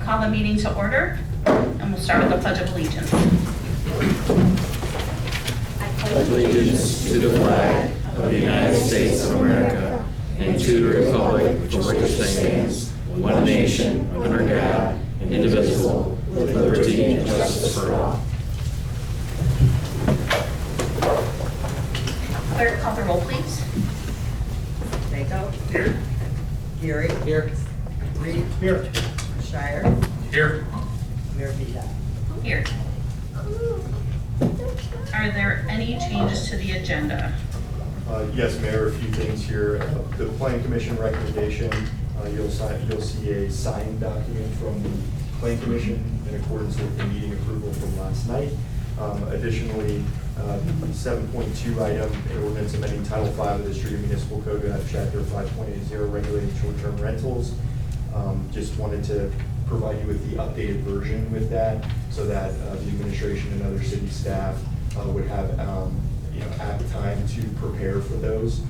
call the meeting to order, and we'll start with the Pledge of Allegiance. Pledge allegiance to the flag of the United States of America and to the republic for which it stands, one nation, under God, indivisible, with liberty and justice for all. Clerk, call the roll, please. Mako. Here. Geary. Here. Reed. Here. Shire. Here. Mayor Vida. Here. Are there any changes to the agenda? Yes, Mayor, a few things here. The Plan Commission recommendation, you'll see a signed document from the Plan Commission in accordance with the meeting approval from last night. Additionally, the 7.2 item, an ordinance amending Title V of the Street Municipal Code to have Chapter 5.80 regulating short-term rentals. Just wanted to provide you with the updated version with that so that the administration and other city staff would have ample time to prepare for those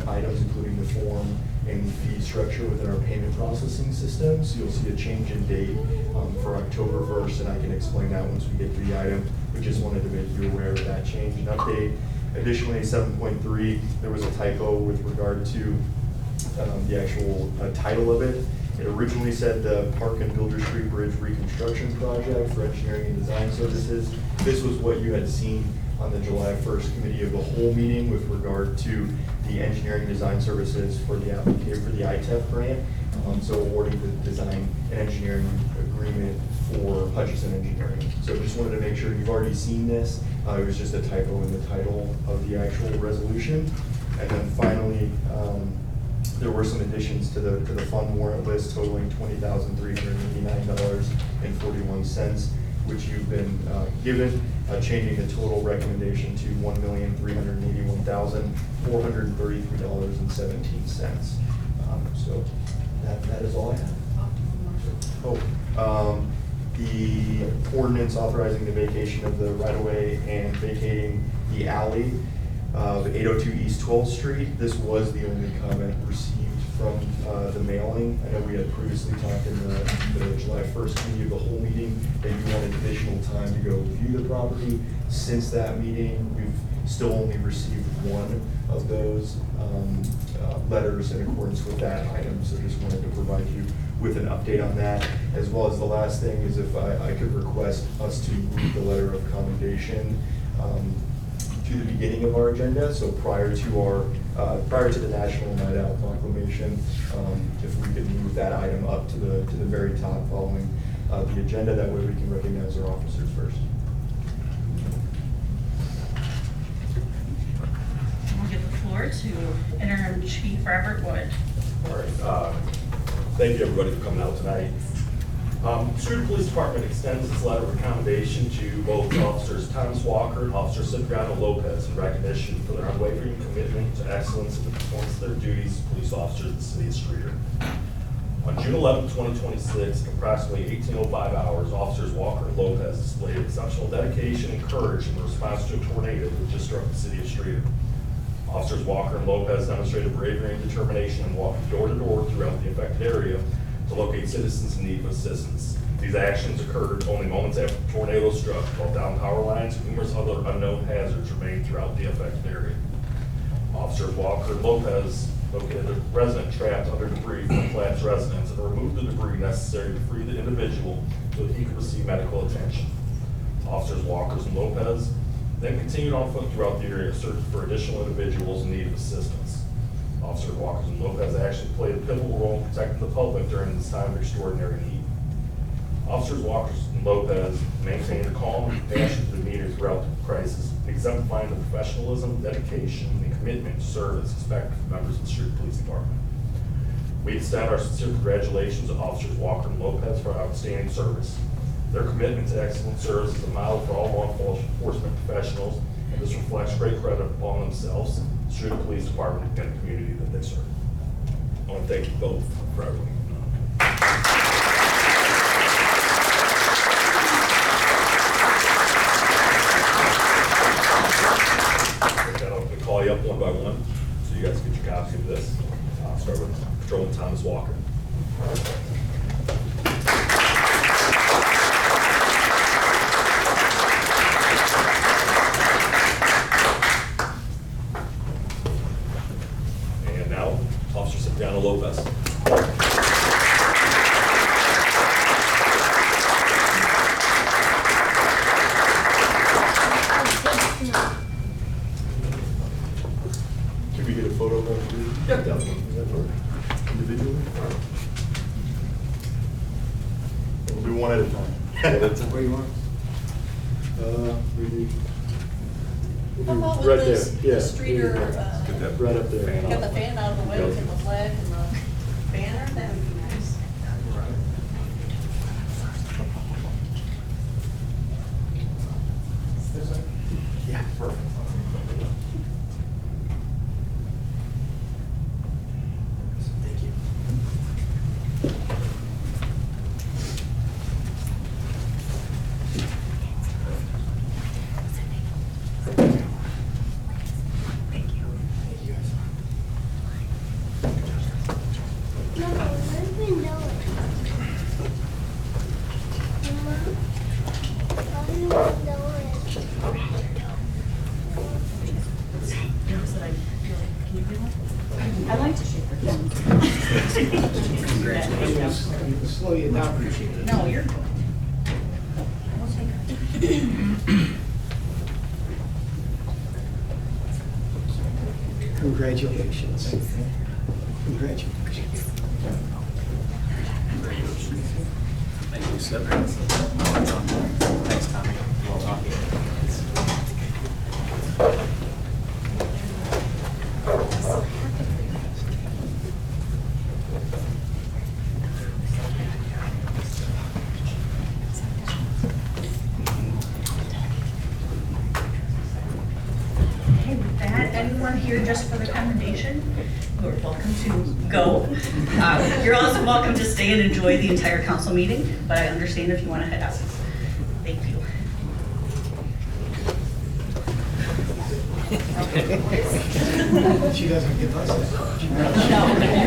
items, including the form and the fee structure within our payment processing system. So you'll see a change in date for October 1st, and I can explain that once we get to the item. We just wanted to make you aware of that change and update. Additionally, 7.3, there was a typo with regard to the actual title of it. It originally said the Park and Builder Street Bridge Reconstruction Project for Engineering and Design Services. This was what you had seen on the July 1st Committee of the Whole meeting with regard to the engineering design services for the application for the ITEF grant. So awarding the design and engineering agreement for Hutchison Engineering. So just wanted to make sure you've already seen this. It was just a typo in the title of the actual resolution. And then finally, there were some additions to the fund warrant list totaling $20,389.41, which you've been given, changing the total recommendation to $1,381,433.17. So that is all I have. The ordinance authorizing the vacation of the right-of-way and vacating the alley of 802 East 12th Street. This was the only comment received from the mailing. I know we had previously talked in the July 1st Committee of the Whole meeting that you wanted additional time to go view the property. Since that meeting, we've still only received one of those letters in accordance with that item. So just wanted to provide you with an update on that, as well as the last thing is if I could request us to move the letter of commendation to the beginning of our agenda, so prior to the National Night Out proclamation, if we could move that item up to the very top following the agenda, that way we can recognize our officers first. I'll give the floor to Interim Chief Robert Wood. All right, thank you everybody for coming out tonight. Street Police Department extends its letter of commendation to both Officers Thomas Walker and Officer Cipriano Lopez in recognition for their unwavering commitment to excellence in the performance of their duties as police officers in the city of Streator. On June 11, 2026, at approximately 18:05 hours, Officers Walker and Lopez displayed exceptional dedication and courage in response to a tornado that just struck the city of Streator. Officers Walker and Lopez demonstrated bravery and determination in walking door to door throughout the affected area to locate citizens in need of assistance. These actions occurred only moments after the tornado struck, while down power lines and numerous other unknown hazards remained throughout the affected area. Officers Walker and Lopez located a resident trapped under debris from a collapsed residence and removed the debris necessary to free the individual so that he could receive medical attention. Officers Walker and Lopez then continued on foot throughout the area searching for additional individuals in need of assistance. Officer Walker and Lopez actually played a pivotal role in protecting the public during this time of extraordinary need. Officers Walker and Lopez maintained a calm and compassionate demeanor throughout the crisis, exemplifying the professionalism, dedication, and commitment to serve as expected from members of the Street Police Department. We extend our sincere congratulations to Officers Walker and Lopez for outstanding service. Their commitment to excellent service is a model for all law enforcement professionals, and this reflects great credit upon themselves, the Street Police Department, and the community that they serve. I want to thank you both for everything. I'm going to call you up one by one, so you guys get your copy of this. I'll start with Patrolman Thomas Walker. Can we get a photo of those three? Yeah, definitely. Is that for individually? We'll do one at a time. Where you want? Maybe. How about with Right this, there, yeah. the streeter, Right up there. get the fan out of the way, we'll get the flag and the banner, that would be nice. Yeah, perfect. Thank you. I like to shake her hand. Slow you down. No, you're good. We'll take her. Congratulations. Congratulations. Thank you, sir. Thanks, Tommy. Well done. Okay, with that, anyone here just for the commendation, you're welcome to go. You're also welcome to stay and enjoy the entire council meeting, but I understand if you want to head out. Thank you. She doesn't give us that.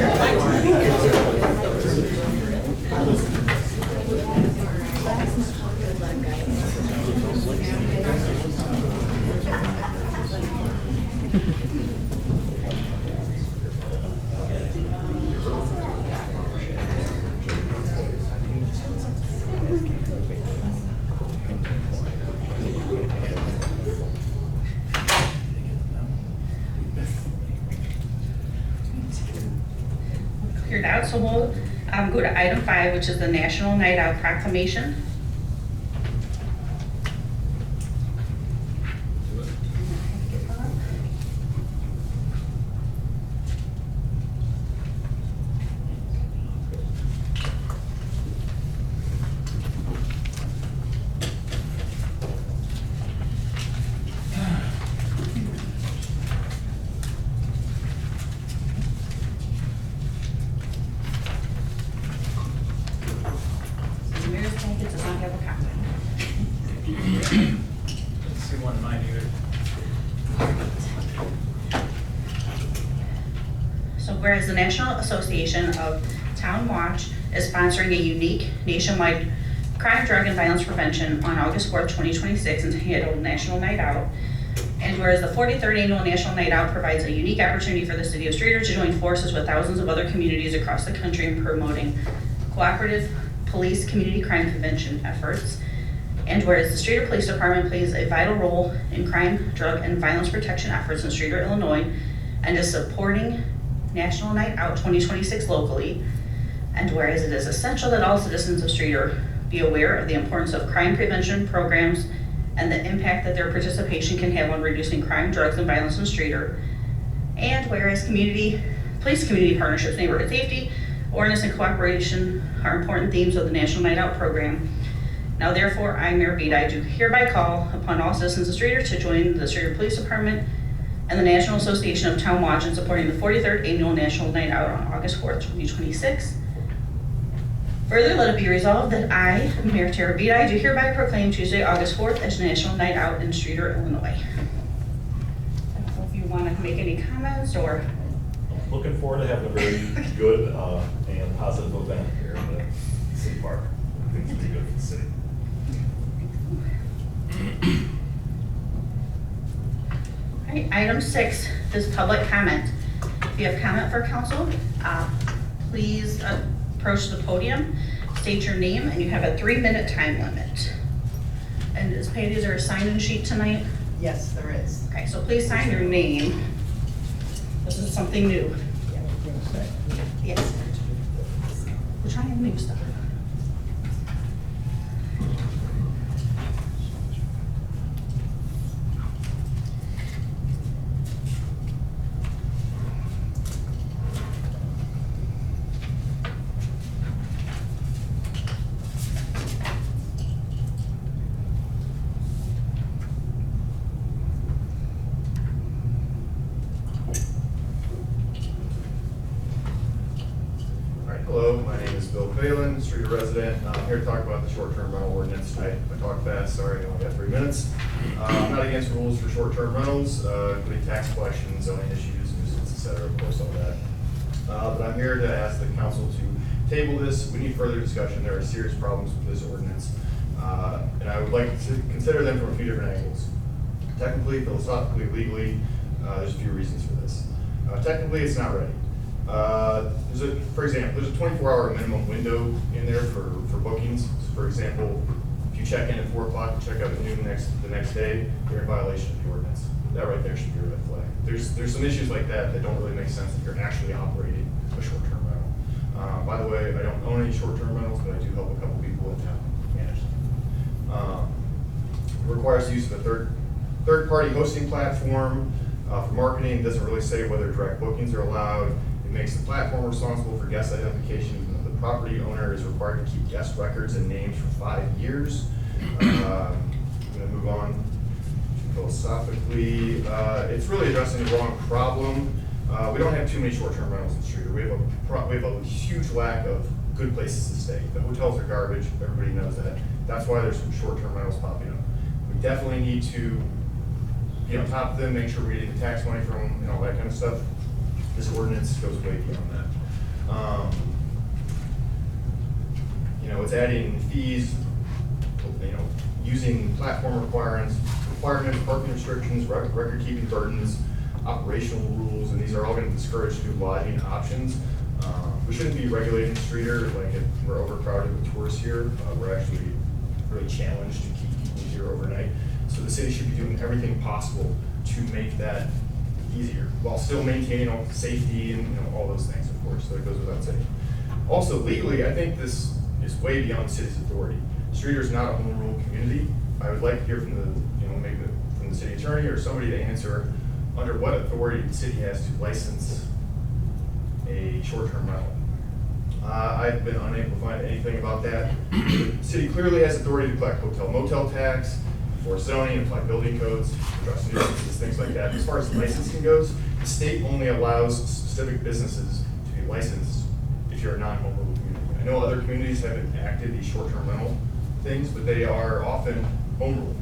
Cleared out, so we'll go to item 5, which is the National Night Out Proclamation. The mayor's packet does not have a copy. See one of mine either. So whereas the National Association of Town Watch is sponsoring a unique nationwide crime, drug, and violence prevention on August 4th, 2026, entitled National Night Out. And whereas the 43rd Annual National Night Out provides a unique opportunity for the city of Streator to join forces with thousands of other communities across the country in promoting cooperative police community crime prevention efforts. And whereas the Streator Police Department plays a vital role in crime, drug, and violence protection efforts in Streator, Illinois, and is supporting National Night Out 2026 locally. And whereas it is essential that all citizens of Streator be aware of the importance of crime prevention programs and the impact that their participation can have on reducing crime, drugs, and violence in Streator. And whereas police community partnerships, neighborhood safety, awareness, and cooperation are important themes of the National Night Out program. Now therefore, I, Mayor Beat, do hereby call upon all citizens of Streator to join the Streator Police Department and the National Association of Town Watch in supporting the 43rd Annual National Night Out on August 4th, 2026. Further, let it be resolved that I, Mayor Tara Beat, do hereby proclaim Tuesday, August 4th as National Night Out in Streator, Illinois. I don't know if you want to make any comments or... Looking forward to having a very good and positive event here in the city park. I think it's gonna be good for the city. All right, item 6 is public comment. If you have comment for council, please approach the podium, state your name, and you have a 3-minute time limit. And is Patty, is there a sign-in sheet tonight? Yes, there is. Okay, so please sign your name. This is something new. Yes. We're trying new stuff. All right, hello, my name is Bill Phelan, Streeter resident. I'm here to talk about the short-term rental ordinance tonight. If I talk fast, sorry, I only got 3 minutes. I'm not against rules for short-term rentals, including tax collection, zoning issues, nuisance, et cetera, of course, all that. But I'm here to ask the council to table this. We need further discussion. There are serious problems with this ordinance. And I would like to consider them from a few different angles. Technically, philosophically, legally, there's a few reasons for this. Technically, it's not ready. For example, there's a 24-hour minimum window in there for bookings. So for example, if you check in at 4 o'clock and check out at noon the next day, you're in violation of the ordinance. That right there should be a red flag. There's some issues like that don't really make sense if you're actually operating a short-term rental. By the way, I don't own any short-term rentals, but I do help a couple people in town manage them. It requires the use of a third-party hosting platform for marketing. It doesn't really say whether direct bookings are allowed. It makes the platform responsible for guest identification, even though the property owner is required to keep guest records and names for 5 years. I'm gonna move on. Philosophically, it's really addressing the wrong problem. We don't have too many short-term rentals in Streeter. We have a huge lack of good places to stay. The hotels are garbage, everybody knows that. That's why there's some short-term rentals popping up. We definitely need to be on top of them, make sure we're getting the tax money from them and all that kind of stuff. This ordinance goes way beyond that. It's adding fees, using platform requirements, parking restrictions, record-keeping burdens, operational rules, and these are all going to discourage new lodging options. We shouldn't be regulating Streeter like if we're overcrowded with tourists here. We're actually really challenged to keep people here overnight. So the city should be doing everything possible to make that easier while still maintaining all safety and all those things, of course. So it goes without saying. Also, legally, I think this is way beyond the city's authority. Streeter is not a home rule community. I would like to hear from maybe from the city attorney or somebody to answer under what authority the city has to license a short-term rental. I've been unable to find anything about that. The city clearly has authority to collect hotel motel tax, enforce zoning, apply building codes, address nuisances, things like that. As far as licensing goes, the state only allows specific businesses to be licensed if you're a non-home rule community. I know other communities have enacted these short-term rental things, but they are often home rule.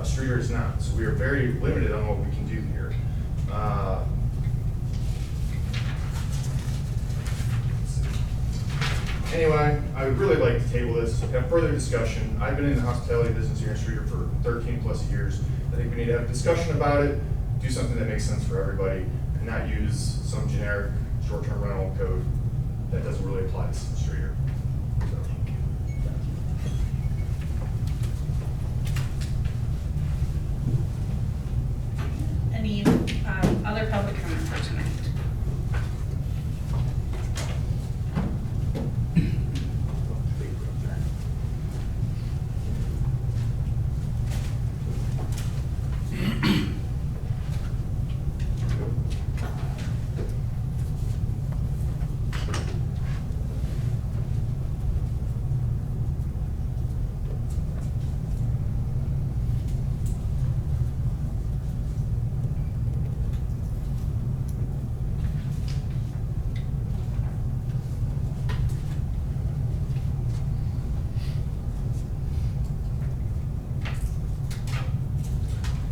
Streeter is not, so we are very limited on what we can do here. Anyway, I would really like to table this, have further discussion. I've been in the hospitality business here in Streeter for 13 plus years. I think we need to have a discussion about it, do something that makes sense for everybody, and not use some generic short-term rental code that doesn't really apply to Streeter. Any other public comment for tonight?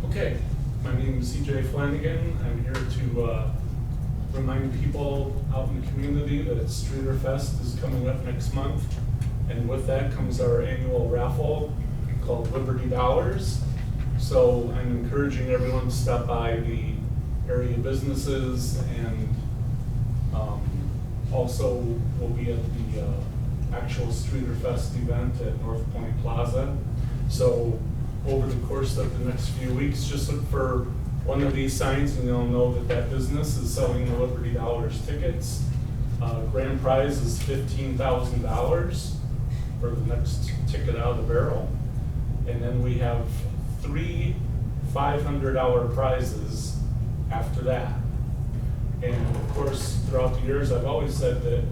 Okay, my name is CJ Flanagan. I'm here to remind people out in the community that Streeter Fest is coming up next month. And with that comes our annual raffle called Liberty Dollars. So I'm encouraging everyone to stop by the area businesses and Also, will be at the actual Streeter Fest event at North Point Plaza. So over the course of the next few weeks, just look for one of these signs and you'll know that that business is selling the Liberty Dollars tickets. Grand prize is $15,000 for the next ticket out of the barrel. And then we have 3 $500 prizes after that. And of course, throughout the years, I've always said that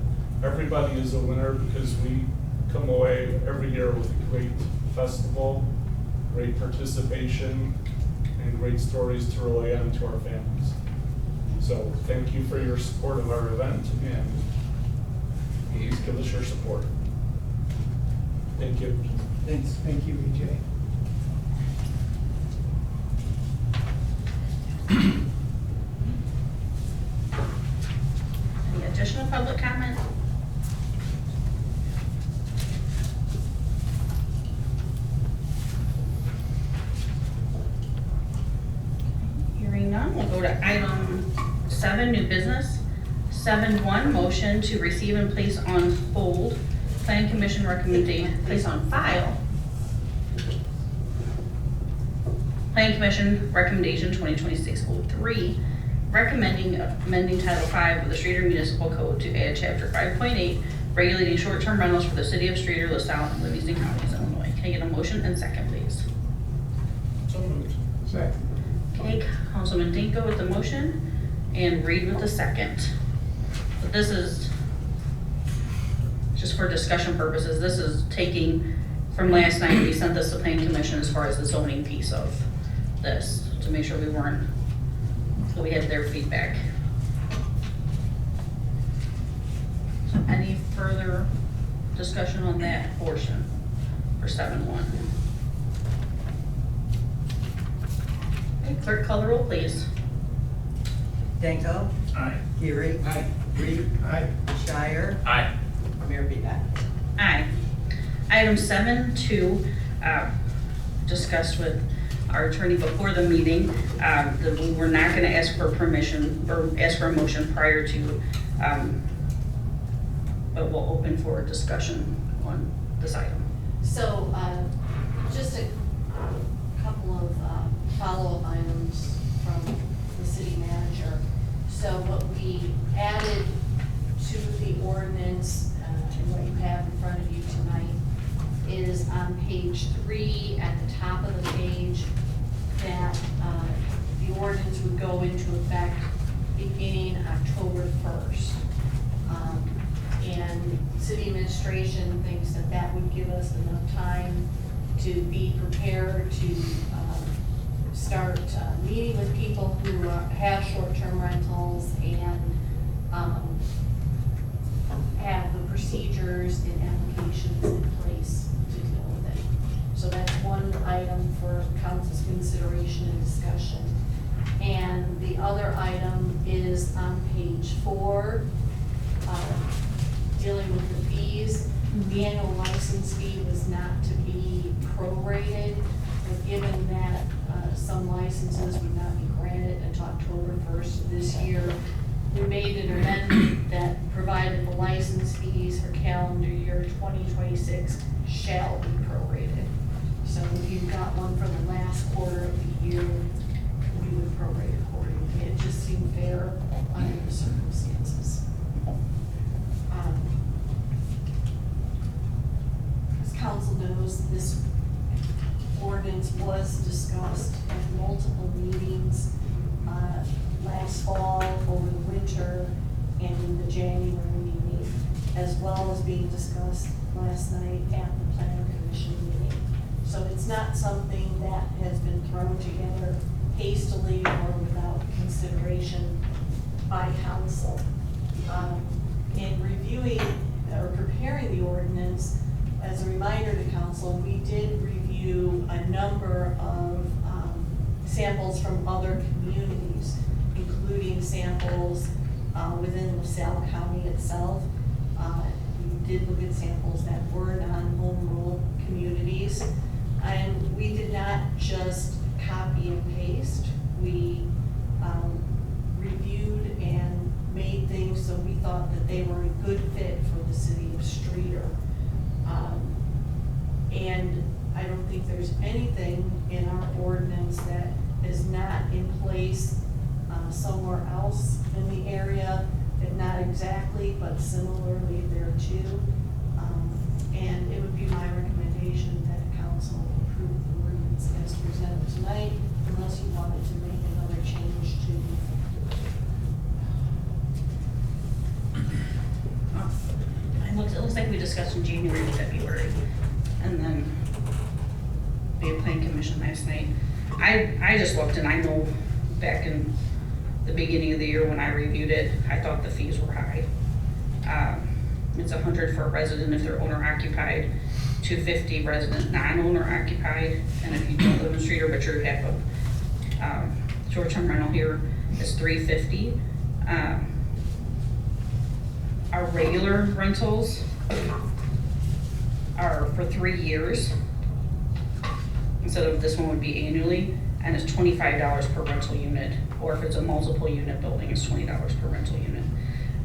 everybody is a winner because we come away every year with a great festival, great participation, and great stories to relay on to our families. So thank you for your support of our event, and please give us your support. Thank you. Thanks, thank you, EJ. Any additional public comment? Hearing none, we'll go to item 7, new business. 7.1, motion to receive and place on hold Plan Commission recommendation, place on file. Plan Commission recommendation 2026-03, recommending amending Title V of the Streeter Municipal Code to add Chapter 5.8, regulating short-term rentals for the city of Streeter, LaSalle, and Livingston counties, Illinois. Can I get a motion and second, please? So moved. Second. Okay, Councilman Dinko with the motion and Reed with the second. But this is, just for discussion purposes, this is taking from last night, we sent this to Plan Commission as far as the zoning piece of this, to make sure we weren't, so we had their feedback. So any further discussion on that portion for 7.1? Okay, clerk, call the roll, please. Danko, Aye. Geary, Aye. Reed, Aye. Shire, Aye. Mayor Beat. Aye. Item 7.2, discussed with our attorney before the meeting, that we were not gonna ask for permission or ask for a motion prior to, but we'll open for discussion on this item. So, just a couple of follow-up items from the city manager. So what we added to the ordinance, and what you have in front of you tonight, is on page 3 at the top of the page, that the ordinance would go into effect beginning October 1st. And city administration thinks that that would give us enough time to be prepared to start meeting with people who have short-term rentals and have the procedures and applications in place to deal with it. So that's one item for council's consideration and discussion. And the other item is on page 4, dealing with the fees. The annual license fee was not to be prorated, but given that some licenses would not be granted until October 1st of this year, we made an amendment that provided the license fees for calendar year 2026 shall be prorated. So if you've got one for the last quarter of the year, we would prorate accordingly. It just seemed fair under the circumstances. As council knows, this ordinance was discussed at multiple meetings last fall, over the winter, and in the January meeting, as well as being discussed last night at the planning commission meeting. So it's not something that has been thrown together hastily or without consideration by council. In reviewing or preparing the ordinance, as a reminder to council, we did review a number of samples from other communities, including samples within LaSalle County itself. We did look at samples that were non-home rule communities. And we did not just copy and paste. We reviewed and made things so we thought thought that they were a good fit for the city of Streeter. And I don't think there's anything in our ordinance that is not in place somewhere else in the area, if not exactly, but similarly there too. And it would be my recommendation that council approve the ordinance as presented tonight, unless you wanted to make another change to. It looks like we discussed in January and February, and then the plan commission last night. I just looked, and I know back in the beginning of the year when I reviewed it, I thought the fees were high. It's $100 for a resident if they're owner occupied, $250 resident non-owner occupied, and if you don't live in Streeter but you have a short-term rental here, it's $350. Our regular rentals are for 3 years, instead of this one would be annually, and it's $25 per rental unit, or if it's a multiple unit building, it's $20 per rental unit.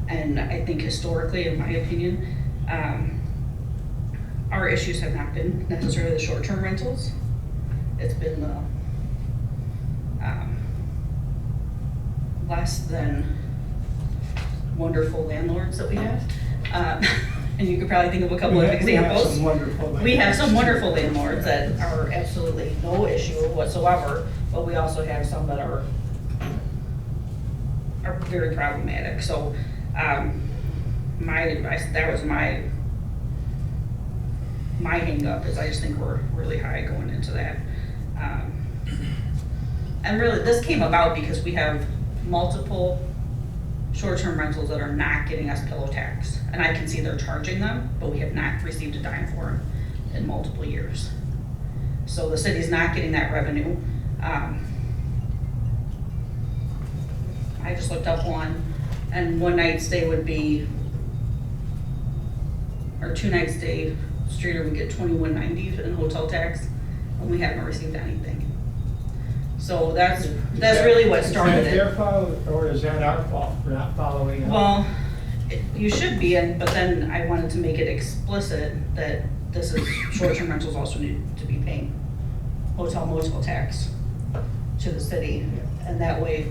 And I think historically, in my opinion, our issues have not been necessarily the short-term rentals. It's been the less than wonderful landlords that we have. And you could probably think of a couple of examples. We have some wonderful landlords that are absolutely no issue whatsoever, but we also have some that are very problematic. So that was my hang up, is I just think we're really high going into that. And really, this came about because we have multiple short-term rentals that are not getting us pillow tax. And I can see they're charging them, but we have not received a dime for them in multiple years. So the city's not getting that revenue. I just looked up one, and one night stay would be, or 2 night stay, Streeter would get $21.90 in hotel tax, and we haven't received anything. So that's really what started Is that their it. fault, or is that our fault for not following up? Well, you should be, but then I wanted to make it explicit that this is, short-term rentals also need to be paying hotel motel tax to the city, and that way,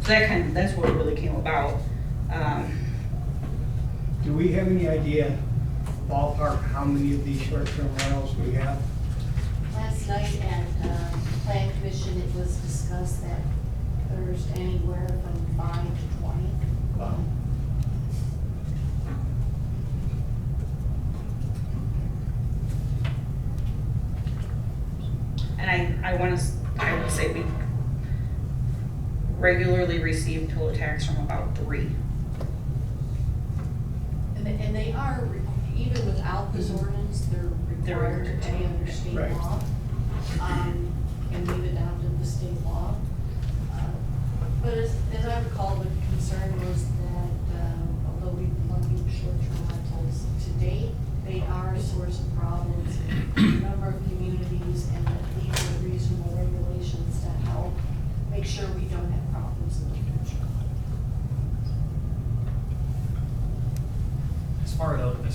so that's what it really came about. Do we have any idea, ballpark, how many of these short-term rentals we have? Last night at Plan Commission, it was discussed that there's anywhere from 5 to 20. Wow. And I would say we regularly receive pillow tax from about 3. And they are, even without this ordinance, they're required to pay under state Right. law. And we've adopted the state law. But as I recall, the concern was that although we've been looking at short-term rentals to date, they are a source of problems in a number of communities, and that these are reasonable regulations to help make sure we don't have problems in the future. As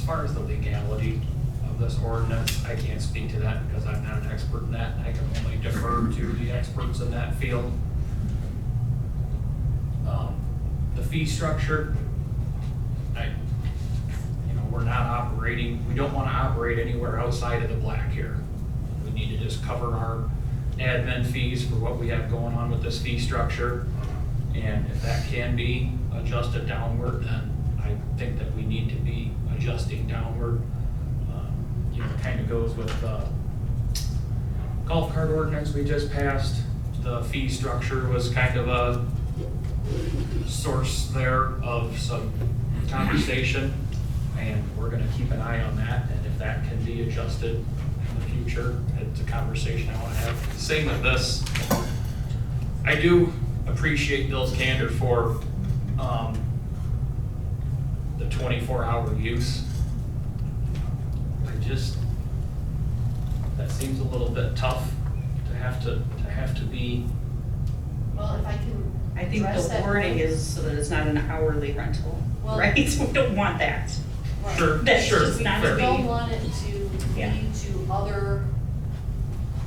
far as the legality of this ordinance, I can't speak to that because I'm not an expert in that. I can only defer to the experts in that field. The fee structure, we're not operating, we don't want to operate anywhere outside of the black here. We need to just cover our admin fees for what we have going on with this fee structure. And if that can be adjusted downward, then I think that we need to be adjusting downward. It kind of goes with the golf cart ordinance we just passed. The fee structure was kind of a source there of some conversation, and we're gonna keep an eye on that, and if that can be adjusted in the future, it's a conversation I wanna have. Same with this. I do appreciate Bill's candor for the 24-hour use. That seems a little bit tough to have to be. Well, if I can I think address the that wording point. is so that it's not an hourly rental. Well- right? We don't want that. Right. Sure, That's sure, just not fair. We don't want it to Yeah. lead to other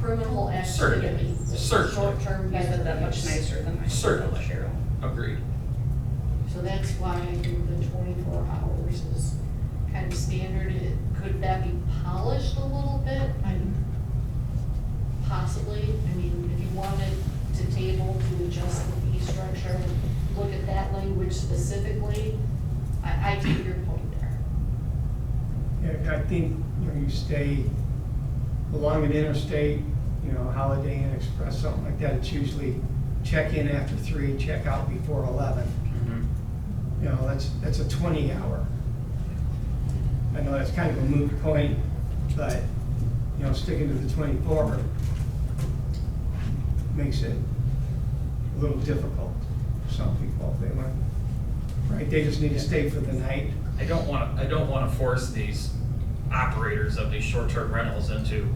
criminal Certainly. activities. Certainly. Short-term You said that much memories. nicer than I said, Certainly. Cheryl. Agreed. So that's why I think the 24 hours is kind of standard. Could that be polished a little bit? Possibly. I mean, if you wanted to table to adjust the fee structure, and look at that language specifically, I take your point there. Yeah, I think, you stay along an interstate, Holiday Inn Express, something like that, it's usually check in after 3, check out before 11. That's a 20-hour. I know that's kind of a moot point, but, sticking to the 24 makes it a little difficult for some people if they want, right? They just need to stay for the night. I don't wanna force these operators of these short-term rentals into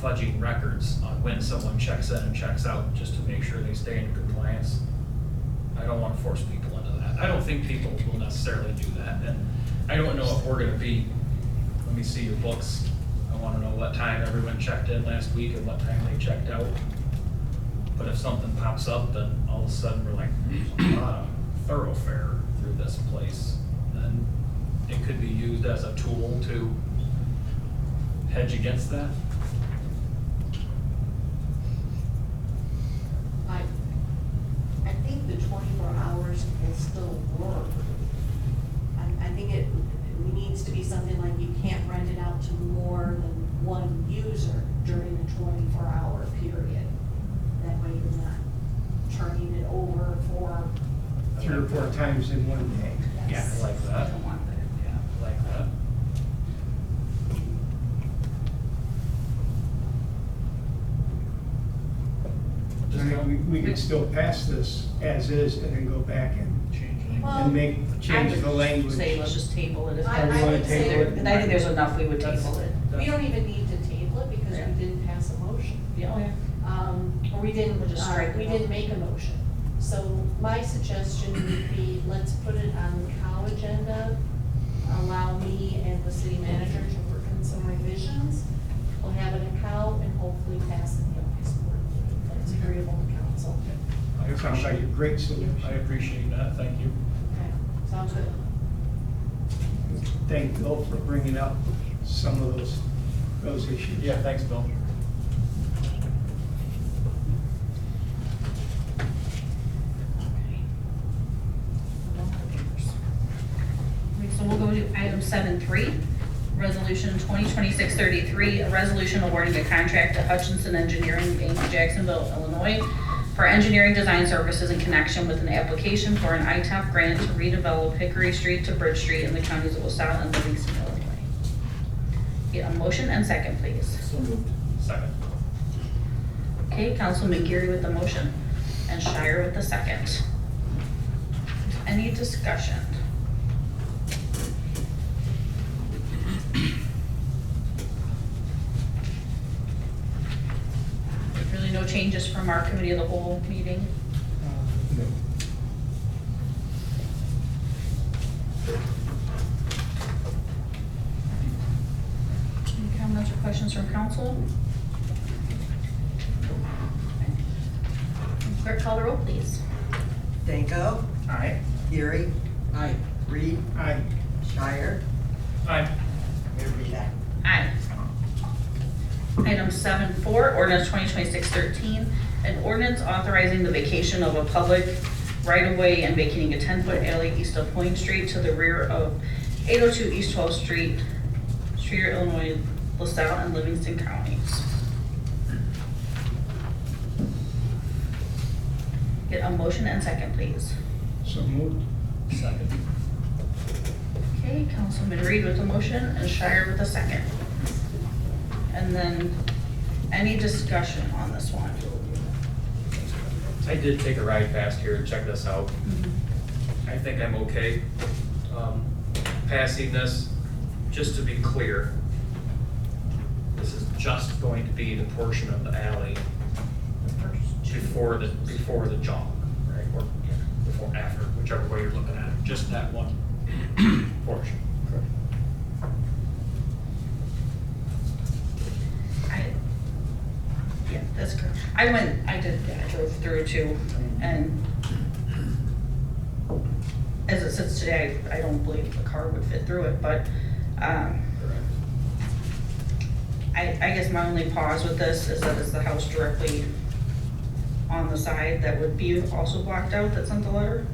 fudging records on when someone checks in and checks out, just to make sure they stay in compliance. I don't wanna force people into that. I don't think people will necessarily do that, and I don't know if we're gonna be, let me see your books. I wanna know what time everyone checked in last week and what time they checked out. But if something pops up, then all of a sudden we're like, there's a lot of thoroughfare through this place. Then it could be used as a tool to hedge against that. I think the 24 hours will still work. I think it needs to be something like you can't rent it out to more than one user during the 24-hour period. That way you're not turning it over for. 3 or 4 times in one day. Yes. I like I that. don't want that. Yeah, I like that. I mean, we could still pass this as is and then go back and Well, change the I would language. say let's just table it. I we wanna would say table it? And I think there's enough, we would table it. we don't even need to table it because Yeah. we didn't pass a motion. Yeah. Or we didn't, We'll just strike it we out. didn't make a motion. So my suggestion would be, let's put it on the cow agenda, allow me and the city manager to work on some revisions. We'll have it in cow and hopefully pass it in the August board meeting. That's agreeable to council. I Sounds like a appreciate, great solution. I appreciate that, thank you. Okay, sounds good. Thank Bill for bringing up some of those issues. Yeah, thanks, Bill. Okay, so we'll go to item 7.3, resolution 2026-33, a resolution awarding a contract to Hutchinson Engineering, Inc., Jacksonville, Illinois, for engineering design services in connection with an application for an ITOP grant to redevelop Hickory Street to Bridge Street in the counties of LaSalle and Livingston, Illinois. Get a motion and second, please. Second. Okay, Councilman Geary with the motion and Shire with the second. Any discussion? Really no changes from our committee of the whole meeting? No. Any comments or questions from council? Clerk, call the roll, please. Danko, Aye. Geary. Aye. Reed, Aye. Shire, Aye. Mayor Beat. Aye. Item 7.4, ordinance 2026-13, an ordinance authorizing the vacation of a public right-of-way and vacating a 10-foot alley east of Point Street to the rear of 802 East 12th Street, Streeter, Illinois, LaSalle, and Livingston counties. Get a motion and second, please. So moved. Second. Okay, Councilman Reed with the motion and Shire with the second. And then, any discussion on this one? I did take a ride past here and check this out. I think I'm okay passing this. Just to be clear, this is just going to be the portion of the alley before the jog, right? Or, yeah, before, after, whichever way you're looking at it, just that one portion. Yeah, that's correct. I drove through too, and as it sits today, I don't believe the car would fit through it, but, I guess my only pause with this is that it's the house directly on the side that would be also blocked out that sent the letter.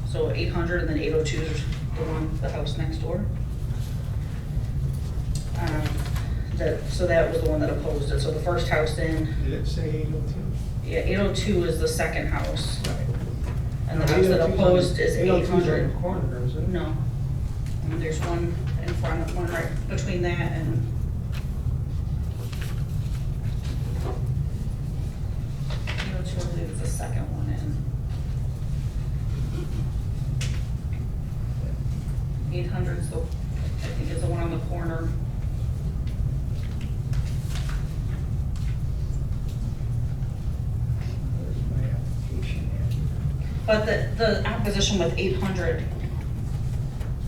So 800 and then 802 is the house next door. So that was the one that opposed it. So the first house in, Did it say 802? yeah, 802 is the second house. Right. And the house that 802's on- opposed is 802's on 800. the corner, isn't it? No. And there's one in front of, one right between that and. 802, I believe is the second one in. 800 is the, I think is the one on the corner. Where's my application But the opposition with 800,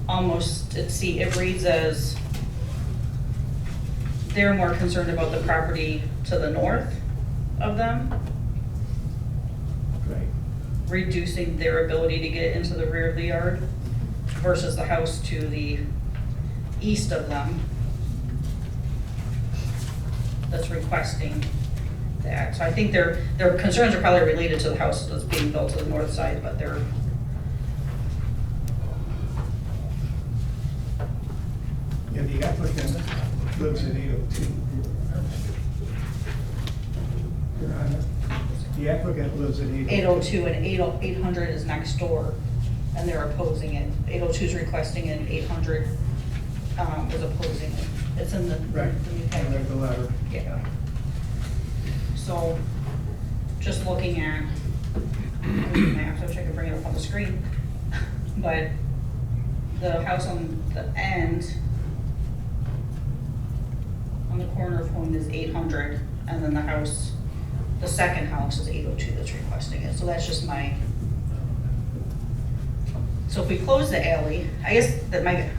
almost, it reads as they're more concerned about the property to the north of them, at? Right. reducing their ability to get into the rear of the yard versus the house to the east of them that's requesting that. So I think their concerns are probably related to the house that's being built to the north side, but they're, Yeah, the applicant lives at 802. Your Honor, the applicant lives at 802. 802 and 800 is next door, and they're opposing it. 802 is requesting it, and 800 is opposing it. It's in the. Right, the new I packet. read the letter. Yeah. So, just looking at maps, I wish I could bring it up on the screen, but the house on the end, on the corner of Home is 800, and then the house, the second house is 802 that's requesting it, so that's just my. So if we close the alley, I guess that might,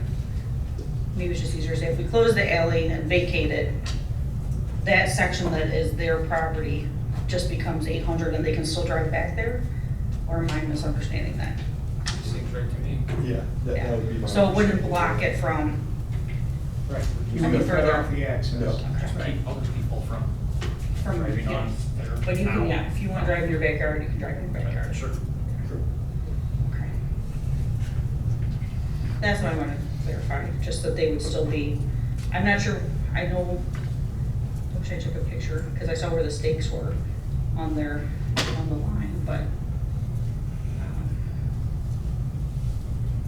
maybe it's just easier to say, if we close the alley and vacate it, that section that is their property just becomes 800 and they can still drive back there? Or am I misunderstanding that? Seems right to me. Yeah, that would be my. So it wouldn't block it from, Right. You Any would cut further? off the access. No. Keep other people from driving yeah. on their. But you can, town. yeah, if you want to drive in your backyard, you can drive in your backyard. Sure. Okay. That's what I wanted to clarify, just that they would still be, I'm not sure, I know, I wish I took a picture, because I saw where the stakes were on the line, but.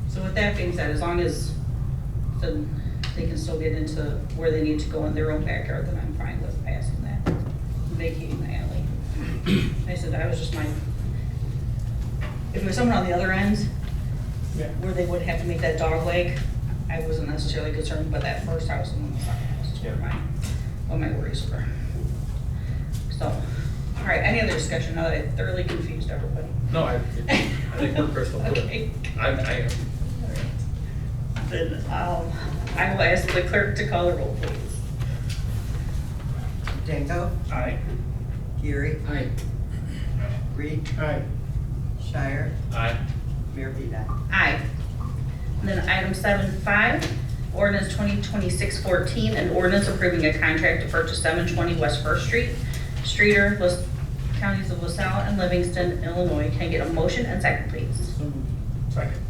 So with that being said, as long as they can still get into where they need to go in their own backyard, then I'm fine with passing that, vacating the alley. I said, that was just my, if it was someone on the other end, Yeah. where they would have to make that dog leg, I wasn't necessarily concerned, but that first house and then the second house is where my worries were. So, all right, any other discussion, now that I thoroughly confused everybody? No, I think we're crystal clear. Okay. I Then, I will ask the clerk to call the roll, please. Danko, Aye. Geary, Aye. Reed, Aye. Shire, Aye. Mayor Vida. Aye. And then item 7.5, ordinance 2026-14, an ordinance approving a contract to purchase 720 West First Street, Streeter, counties of LaSalle and Livingston, Illinois. Can I get a motion and second, please? Second.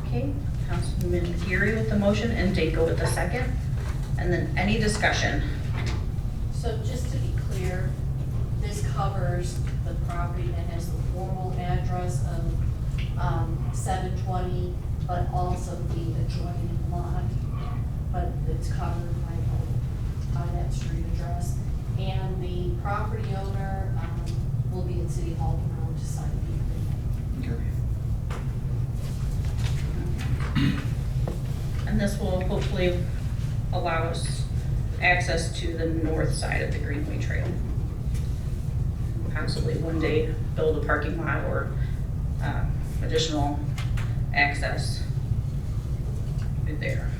Okay, Councilman Geary with the motion and Danko with the second. And then any discussion? So just to be clear, this covers the property that has the formal address of 720, but also the adjoining lot. But it's covered by that street address. And the property owner will be at City Hall tomorrow to sign the agreement. And this will hopefully allow us access to the north side of the Greenway Trail. Possibly one day build a parking lot or additional access right there.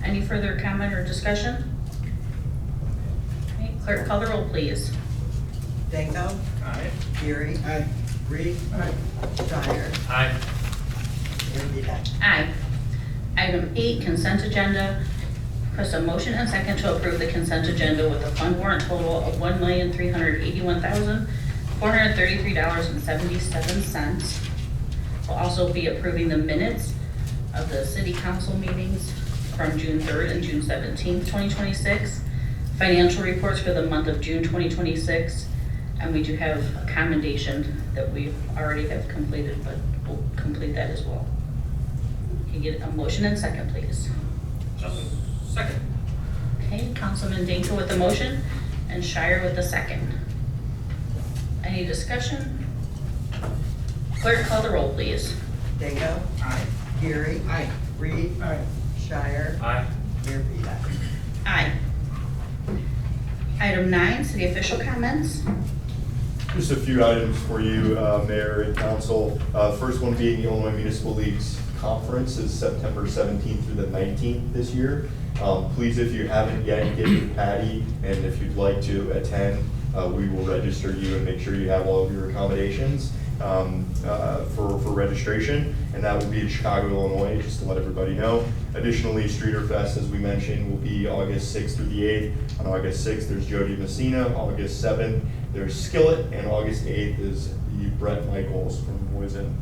Any further comment or discussion? Okay, clerk, call the roll, please. Danko? Aye. Geary? Aye. Reed? Aye. Shire? Aye. Mayor Beat. Aye. Item 8, consent agenda. Request a motion and second to approve the consent agenda with a fund warrant total of $1,381,433.77. We'll also be approving the minutes of the city council meetings from June 3rd and June 17th, 2026. Financial reports for the month of June 2026. And we do have a commendation that we already have completed, but we'll complete that as well. Can you get a motion and second, please? Second. Okay, Councilman Danko with the motion and Shire with the second. Any discussion? Clerk, call the roll, please. Danko? Aye. Geary? Aye. Reed? Aye. Shire? Aye. Mayor Beat. Aye. Item 9, city official comments. Just a few items for you, Mayor and Council. First one being the Illinois Municipal League's conference is September 17th through the 19th this year. Please, if you haven't yet, get your Patty, and if you'd like to attend, we will register you and make sure you have all of your accommodations for registration, and that will be in Chicago, Illinois, just to let everybody know. Additionally, Streeter Fest, as we mentioned, will be August 6th through the 8th. On August 6th, there's Jody Messina. August 7th, there's Skillet, and August 8th is the Brett Michaels from Boys Inn.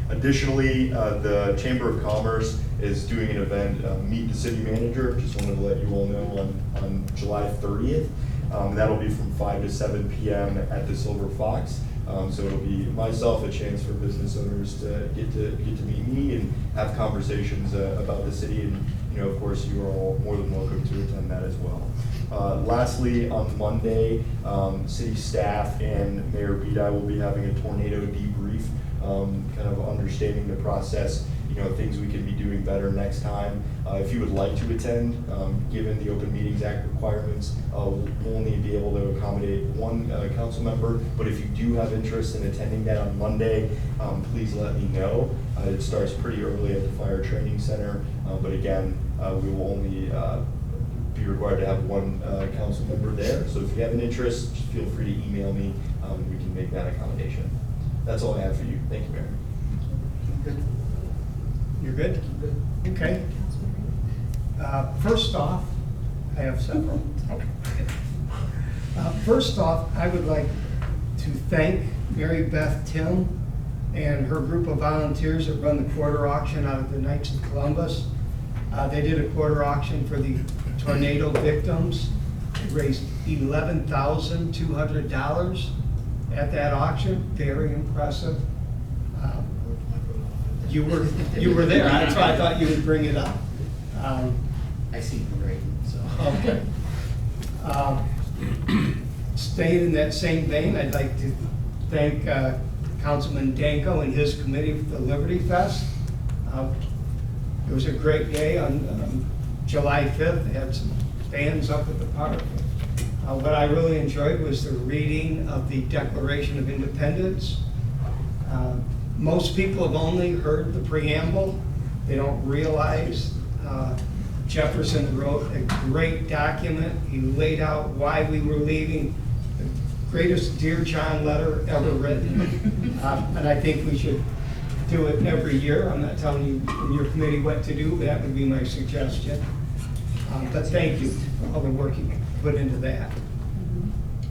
Additionally, the Chamber of Commerce is doing an event, Meet the City Manager. Just wanted to let you all know on July 30th. That'll be from 5 to 7 p.m. at the Silver Fox. So it'll be myself, a chance for business owners to get to meet me and have conversations about the city. And of course, you are all more than welcome to attend that as well. Lastly, on Monday, city staff and Mayor Bedi will be having a tornado debrief, kind of understanding the process, things we can be doing better next time. If you would like to attend, given the Open Meetings Act requirements, we'll only be able to accommodate one council member, but if you do have interest in attending that on Monday, please let me know. It starts pretty early at the Fire Training Center, but again, we will only be required to have one council member there. So if you have an interest, just feel free to email me. We can make that accommodation. That's all I have for you. Thank you, Mayor. Good. You're good? Okay. First off, I have several. First off, I would like to thank Mary Beth Tim and her group of volunteers that run the quarter auction out of the Knights of Columbus. They did a quarter auction for the tornado victims. They raised $11,200 at that auction. Very impressive. You were there. That's why I thought you would bring it up. I see the rating, so. Okay. Staying in that same vein, I'd like to thank Councilman Danko and his committee for the Liberty Fest. It was a great day on July 5th. They had some bands up at the park. What I really enjoyed was the reading of the Declaration of Independence. Most people have only heard the preamble. They don't realize Jefferson wrote a great document. He laid out why we were leaving, the greatest Dear John letter ever written. And I think we should do it every year. I'm not telling you in your committee what to do, but that would be my suggestion. But thank you for all the work you put into that.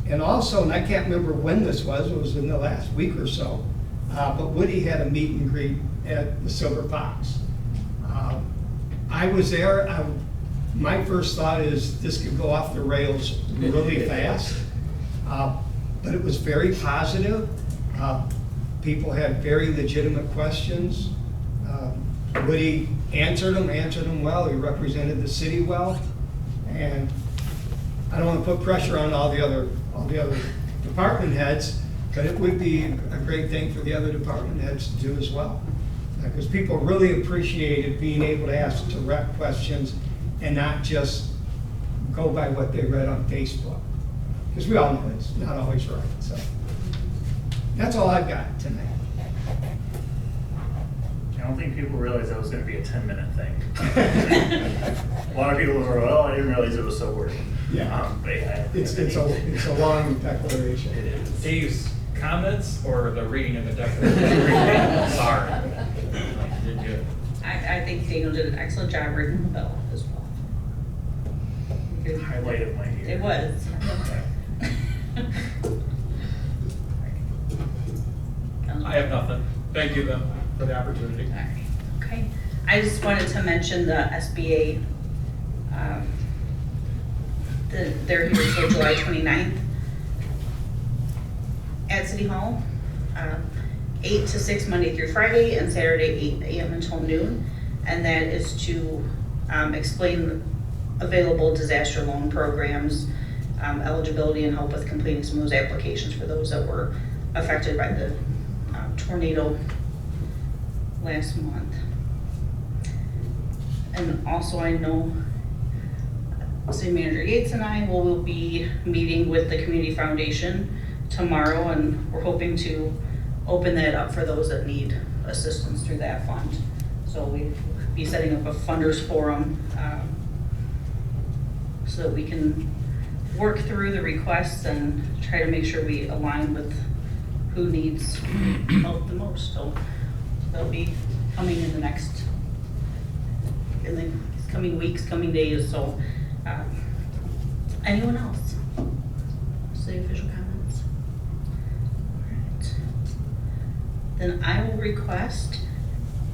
And also, and I can't remember when this was, it was in the last week or so, but Woody had a meet and greet at the Silver Fox. I was there. My first thought is this could go off the rails really fast, but it was very positive. People had very legitimate questions. Woody answered them well. He represented the city well, and I don't want to put pressure on all the other department heads, but it would be a great thing for the other department heads to do as well. Because people really appreciated being able to ask direct questions and not just go by what they read on Facebook. Because we all know it's not always right. So That's all I've got tonight. I don't think people realized that was gonna be a 10-minute thing. A lot of people were, well, I didn't realize it was so wordy. Yeah. But yeah. It's a long declaration. It is. Dave's comments or the reading of the declaration? Sorry. Did you? I think Daniel did an excellent job ringing the bell as well. Good. Highlight of my year. It was. I have nothing. Thank you then for the opportunity. Alright, okay. I just wanted to mention the SBA, they're here till July 29th at City Hall, 8 to 6 Monday through Friday, and Saturday 8 AM until noon. And that is to explain available disaster loan programs, eligibility, and help with completing some of those applications for those that were affected by the tornado last month. And also I know City Manager Yates and I will be meeting with the Community Foundation tomorrow, and we're hoping to open that up for those that need assistance through that fund. So we'll be setting up a funders forum so that we can work through the requests and try to make sure we align with who needs help the most. So they'll be coming in the coming weeks, coming days. So anyone else? City official comments? Alright. Then I will request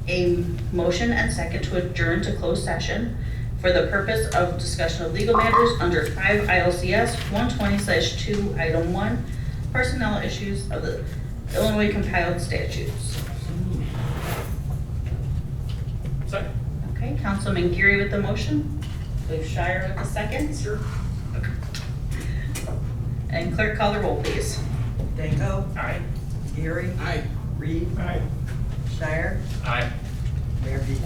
a motion and second to adjourn to closed session for the purpose of discussion of legal matters under 5 ILCS 120/2 Item 1, personnel issues of the Illinois compiled statutes. Second. Okay, Councilman Geary with the motion, Leif Shire with the second. Sure. And clerk call the roll, please. Danko, Aye. Gary, Aye. Reed, All right. Shire, Aye. Mayor Beat.